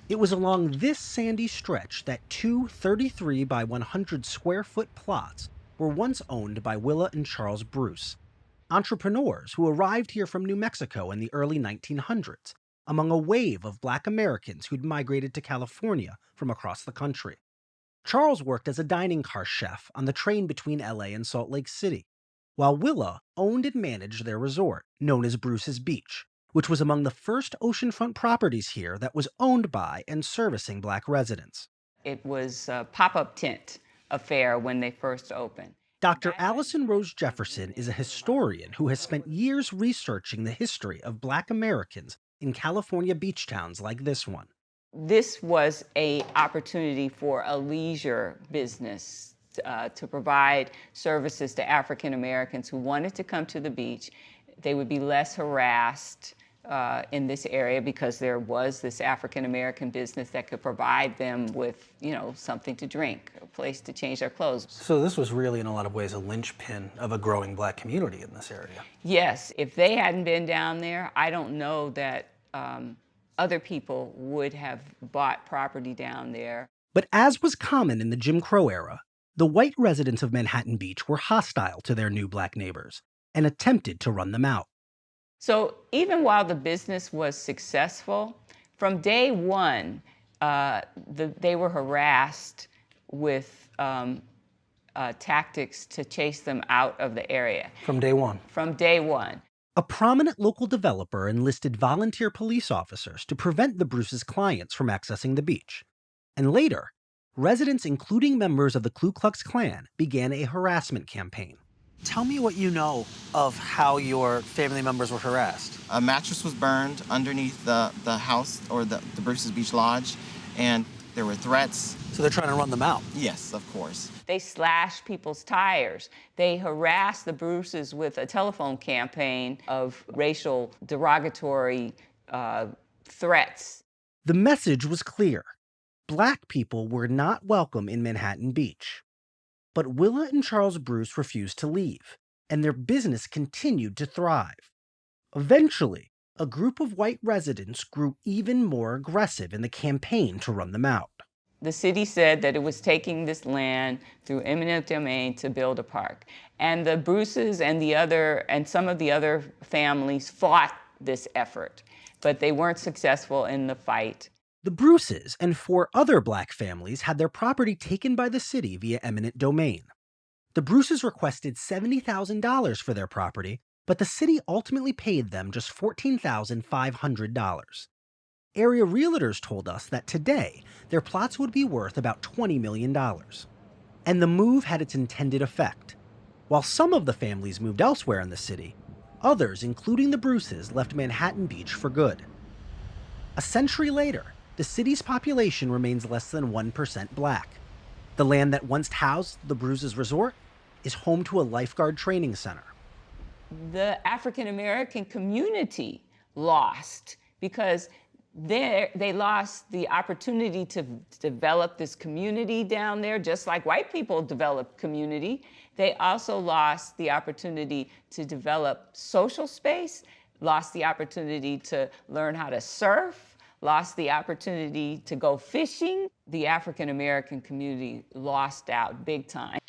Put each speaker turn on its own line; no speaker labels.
It was along this sandy stretch that two 33 by 100 square foot plots were once owned by Willa and Charles Bruce, entrepreneurs who arrived here from New Mexico in the early 1900s, among a wave of black Americans who'd migrated to California from across the country. Charles worked as a dining car chef on the train between LA and Salt Lake City, while Willa owned and managed their resort, known as Bruce's Beach, which was among the first oceanfront properties here that was owned by and servicing black residents.
It was a pop-up tent affair when they first opened.
Dr.
Back then,
Allison Rose Jefferson is a historian who has spent years researching the history of black Americans in California beach towns like this one.
this was a opportunity for a leisure business to provide services to African Americans who wanted to come to the beach. They would be less harassed in this area because there was this African American business that could provide them with, something to drink, a place to change their clothes.
So this was really, in a lot of ways, a linchpin of a growing black community in this area.
Yes, if they hadn't been down there, I don't know that other people would have bought property down there.
But as was common in the Jim Crow era, the white residents of Manhattan Beach were hostile to their new black neighbors and attempted to run them out.
So even while the business was successful, from day one, they were harassed with tactics to chase them out of the area.
From day one.
From day one.
A prominent local developer enlisted volunteer police officers to prevent the Bruce's clients from accessing the beach. And later, residents, including members of the Ku Klux Klan, began a harassment campaign. Tell me what you know of how your family members were harassed.
A mattress was burned underneath the house, or the Bruce's Beach Lodge, and there were threats.
So they're trying to run them out?
Yes, of course.
They slashed people's tires. They harassed the Bruces with a telephone campaign of racial derogatory threats.
The message was clear. Black people were not welcome in Manhattan Beach. But Willa and Charles Bruce refused to leave, and their business continued to thrive. Eventually, a group of white residents grew even more aggressive in the campaign to run them out.
The city said that it was taking this land through eminent domain to build a park. And the Bruces and some of the other families fought this effort, but they weren't successful in the fight.
The Bruces and 4 other black families had their property taken by the city via eminent domain. The Bruces requested $70,000 for their property, but the city ultimately paid them just $14,500. Area realtors told us that today, their plots would be worth about $20 million. And the move had its intended effect. While some of the families moved elsewhere in the city, others, including the Bruces, left Manhattan Beach for good. A century later, the city's population remains less than 1% black. The land that once housed the Bruce's resort is home to a lifeguard training center.
The African American community lost because they lost the opportunity to develop this community down there, just like white people develop community. They also lost the opportunity to develop social space, lost the opportunity to learn how to surf, lost the opportunity to go fishing. The African American community lost out big time.